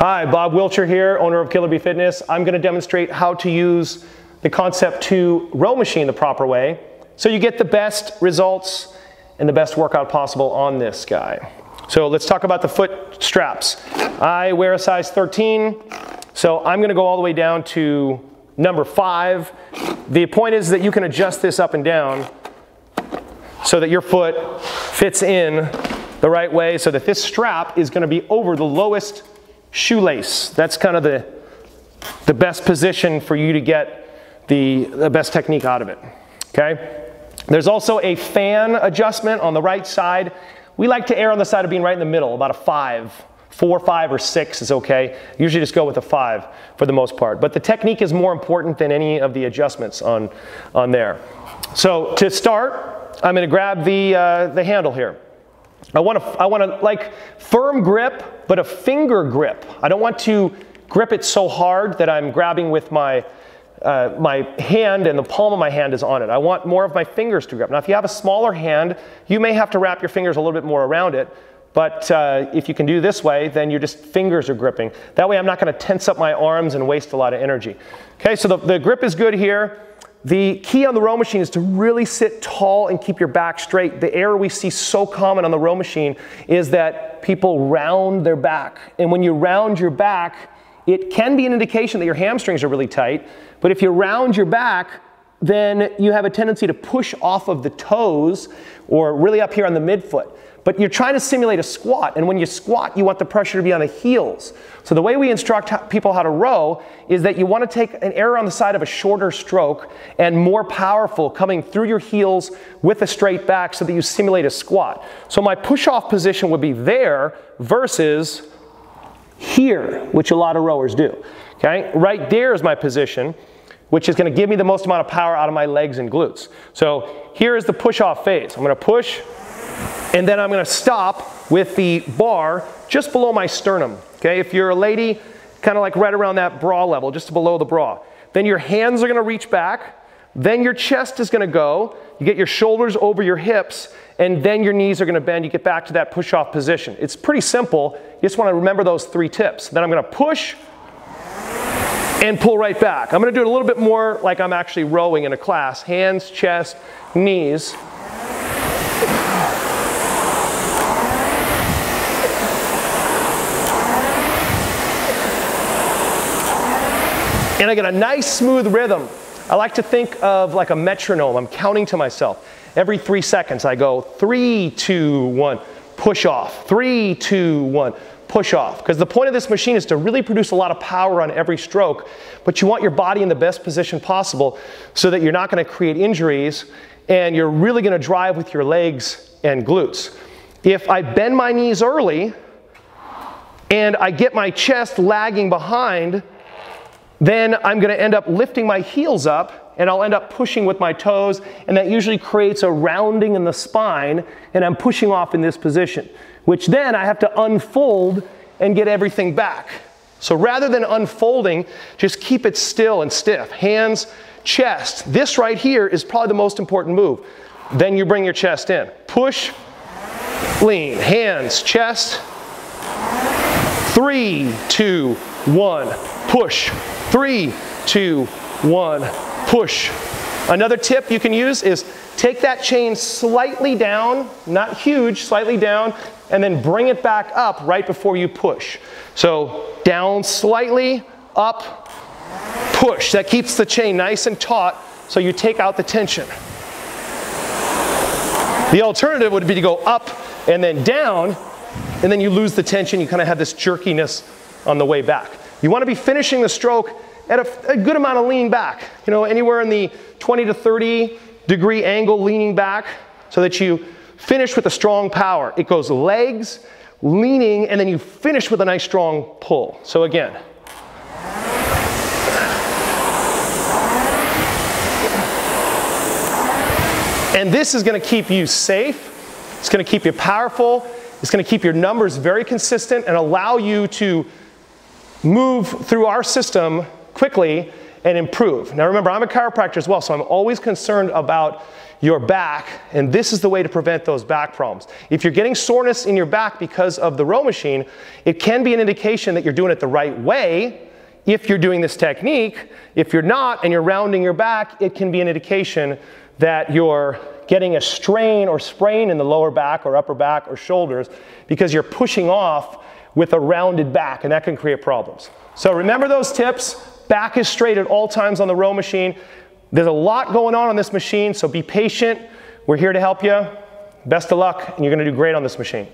Hi, Bob Wilcher here, owner of Killer Bee Fitness. I'm going to demonstrate how to use the Concept 2 row machine the proper way so you get the best results and the best workout possible on this guy. So let's talk about the foot straps. I wear a size 13, so I'm going to go all the way down to number 5. The point is that you can adjust this up and down so that your foot fits in the right way, so that this strap is going to be over the lowest shoelace. That's kind of the best position for you to get the best technique out of it, okay? There's also a fan adjustment on the right side. We like to err on the side of being right in the middle, about a 5. 4, 5, or 6 is okay. Usually just go with a 5 for the most part. But the technique is more important than any of the adjustments on there. So to start, I'm going to grab the handle here. I want to like firm grip, but a finger grip. I don't want to grip it so hard that I'm grabbing with my hand and the palm of my hand is on it. I want more of my fingers to grip. Now if you have a smaller hand, you may have to wrap your fingers a little bit more around it, but if you can do this way, then your just fingers are gripping. That way I'm not going to tense up my arms and waste a lot of energy. Okay, so the grip is good here. The key on the row machine is to really sit tall and keep your back straight. The error we see so common on the row machine is that people round their back. And when you round your back, it can be an indication that your hamstrings are really tight. But if you round your back, then you have a tendency to push off of the toes or really up here on the midfoot. But you're trying to simulate a squat, and when you squat, you want the pressure to be on the heels. So the way we instruct people how to row is that you want to take an error on the side of a shorter stroke and more powerful coming through your heels with a straight back so that you simulate a squat. So my push-off position would be there versus here, which a lot of rowers do. Okay, right there is my position, which is going to give me the most amount of power out of my legs and glutes. So here is the push-off phase. I'm going to push, and then I'm going to stop with the bar just below my sternum. Okay, if you're a lady, kind of like right around that bra level, just below the bra. Then your hands are going to reach back, then your chest is going to go, you get your shoulders over your hips, and then your knees are going to bend. You get back to that push-off position. It's pretty simple. You just want to remember those 3 tips. Then I'm going to push and pull right back. I'm going to do it a little bit more like I'm actually rowing in a class. Hands, chest, knees. And I get a nice smooth rhythm. I like to think of like a metronome. I'm counting to myself. Every 3 seconds I go 3, 2, 1, push off. 3, 2, 1, push off. Because the point of this machine is to really produce a lot of power on every stroke, but you want your body in the best position possible so that you're not going to create injuries and you're really going to drive with your legs and glutes. If I bend my knees early and I get my chest lagging behind, then I'm going to end up lifting my heels up and I'll end up pushing with my toes, and that usually creates a rounding in the spine, and I'm pushing off in this position, which then I have to unfold and get everything back. So rather than unfolding, just keep it still and stiff. Hands, chest. This right here is probably the most important move. Then you bring your chest in. Push, lean. Hands, chest. 3, 2, 1, push. 3, 2, 1, push. Another tip you can use is take that chain slightly down, not huge, slightly down, and then bring it back up right before you push. So down slightly, up, push. That keeps the chain nice and taut so you take out the tension. The alternative would be to go up and then down, and then you lose the tension. You kind of have this jerkiness on the way back. You want to be finishing the stroke at a good amount of lean back. You know, anywhere in the 20 to 30 degree angle leaning back so that you finish with a strong power. It goes legs, leaning, and then you finish with a nice strong pull. So again. And this is going to keep you safe. It's going to keep you powerful. It's going to keep your numbers very consistent and allow you to move through our system quickly and improve. Now remember, I'm a chiropractor as well, so I'm always concerned about your back, and this is the way to prevent those back problems. If you're getting soreness in your back because of the row machine, it can be an indication that you're doing it the right way if you're doing this technique. If you're not and you're rounding your back, it can be an indication that you're getting a strain or sprain in the lower back or upper back or shoulders because you're pushing off with a rounded back, and that can create problems. So remember those tips. Back is straight at all times on the row machine. There's a lot going on this machine, so be patient. We're here to help you. Best of luck, and you're going to do great on this machine.